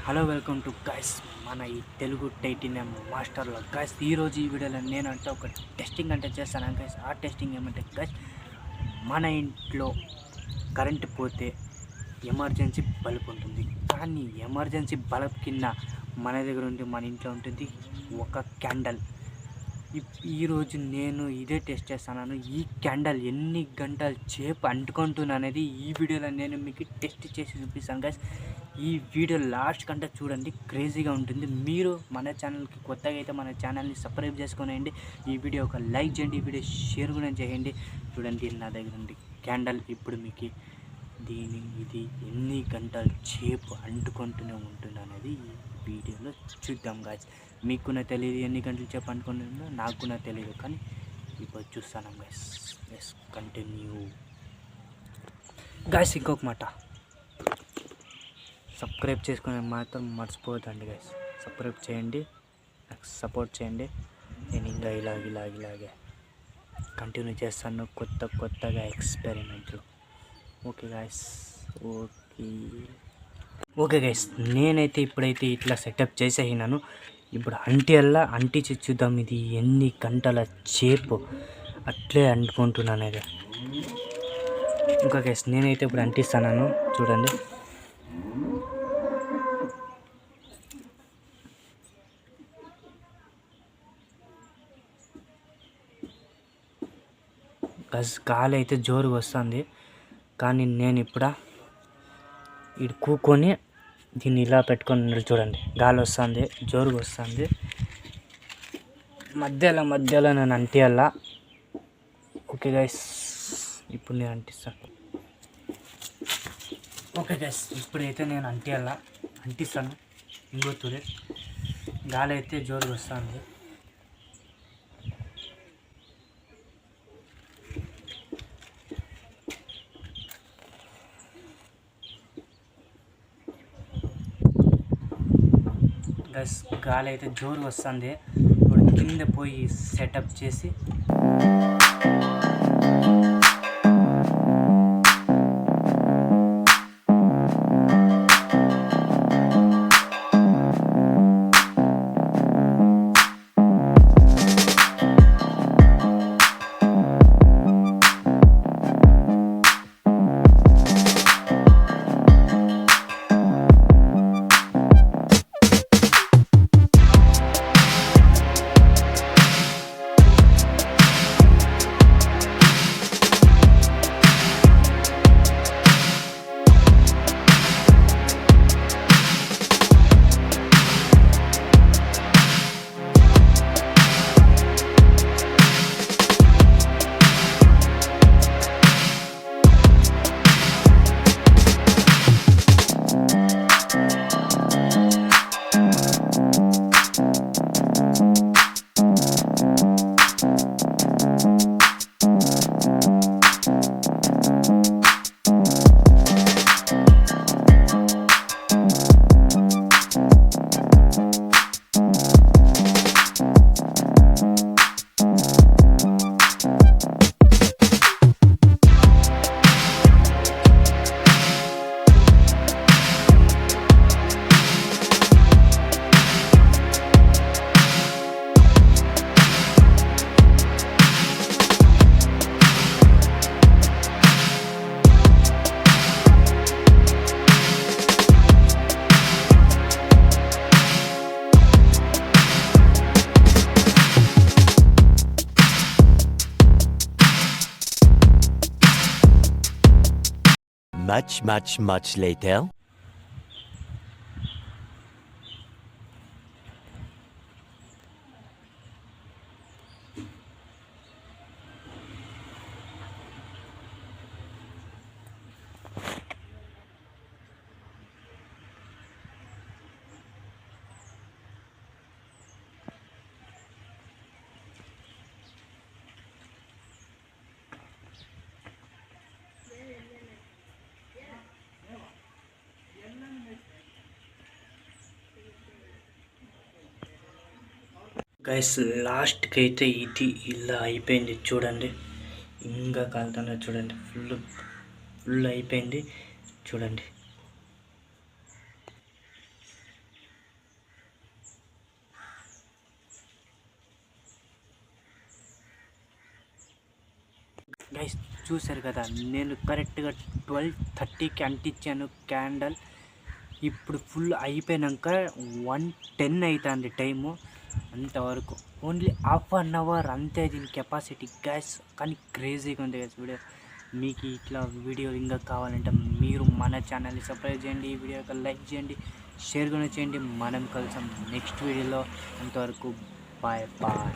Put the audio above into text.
Hello welcome to guys మన ఈ Telugu titanium మాస్టర్లో guys ఈరోజు ఈ వీడియోలో నేనంటే ఒక టెస్టింగ్ అంటే చేస్తాను గైస్. ఆ టెస్టింగ్ ఏమంటే గైస్, మన ఇంట్లో కరెంటు పోతే ఎమర్జెన్సీ బల్బ్ ఉంటుంది, కానీ ఎమర్జెన్సీ బల్బ్ కింద మన దగ్గర మన ఇంట్లో ఉంటుంది ఒక క్యాండల్. ఈరోజు నేను ఇదే టెస్ట్ చేస్తున్నాను. ఈ క్యాండల్ ఎన్ని గంటల సేపు అంటుకుంటుంది అనేది ఈ వీడియోలో నేను మీకు టెస్ట్ చేసి చూపిస్తాను గైస్. ఈ వీడియో లాస్ట్ కంటే చూడండి, క్రేజీగా ఉంటుంది. మీరు మన ఛానల్కి కొత్తగా అయితే మన ఛానల్ని సబ్స్క్రైబ్ చేసుకునేయండి. ఈ వీడియో ఒక లైక్ చేయండి, ఈ వీడియో షేర్ కూడా చేయండి. చూడండి నా దగ్గర ఉంది క్యాండల్. ఇప్పుడు మీకు ఇది ఎన్ని గంటల సేపు అంటుకుంటూనే ఉంటుంది అనేది ఈ వీడియోలో చూద్దాం గాయస్. మీకు నాకు తెలియదు ఎన్ని గంటలు సేపు అంటుకుంటుందో, నాకు కూడా తెలియదు, కానీ ఇప్పుడు చూస్తాను గాయస్. Yes, continue guys. ఇంకొక మాట, సబ్స్క్రైబ్ చేసుకునే మాత్రం మర్చిపోవద్దండి గైస్. సబ్స్క్రైబ్ చేయండి, నాకు సపోర్ట్ చేయండి. నేను ఇంకా ఇలాగే కంటిన్యూ చేస్తాను కొత్తగా ఎక్స్పెరిమెంట్లు. Okay guys, okay guys. నేనైతే ఇప్పుడైతే ఇట్లా సెటప్ చేసేసినాను. ఇప్పుడు అంటించి చూద్దాం ఇది ఎన్ని గంటల సేపు అట్లే అంటుకుంటున్నాను. ఓకే గైస్, నేనైతే ఇప్పుడు అంటిస్తాను, చూడండి. గాలి అయితే జోరుగా వస్తుంది, కానీ నేను ఇప్పుడు కూకొని దీన్ని ఇలా పెట్టుకొని చూడండి. గాలి వస్తుంది, జోరుగా వస్తుంది. మధ్యలో నేను అంటియాలా. ఓకే గైస్, ఇప్పుడు నేను అంటిస్తాను. ఓకే గైస్, ఇప్పుడైతే నేను అంటిస్తాను. ఇంకొత్తురే గాలి అయితే జోరుగా వస్తుంది. గైస్, గాలి అయితే జోరు వస్తుంది. ఇప్పుడు కింద పోయి సెటప్ చేసి Much later. గైస్, లాస్ట్కి అయితే ఇది ఇలా అయిపోయింది. చూడండి, ఇంకా కాలుతున్నా చూడండి. ఫుల్ అయిపోయింది చూడండి. గైస్ చూశారు కదా, నేను కరెక్ట్గా 12:30కి అంటించాను క్యాండల్. ఇప్పుడు ఫుల్ అయిపోయాక 1:10 అవుతుంది టైము. అంతవరకు ఓన్లీ హాఫ్ అన్ అవర్ అంతే దీని కెపాసిటీ గ్యాస్. కానీ క్రేజీగా ఉంది గ్యాస్ వీడియో. మీకు ఇట్లా వీడియో ఇంకా కావాలంటే మీరు మన ఛానల్ని సబ్స్క్రైబ్ చేయండి, ఈ వీడియోకి లైక్ చేయండి, షేర్ కూడా చేయండి. మనం కలిసాం నెక్స్ట్ వీడియోలో. అంతవరకు బాయ్ బాయ్.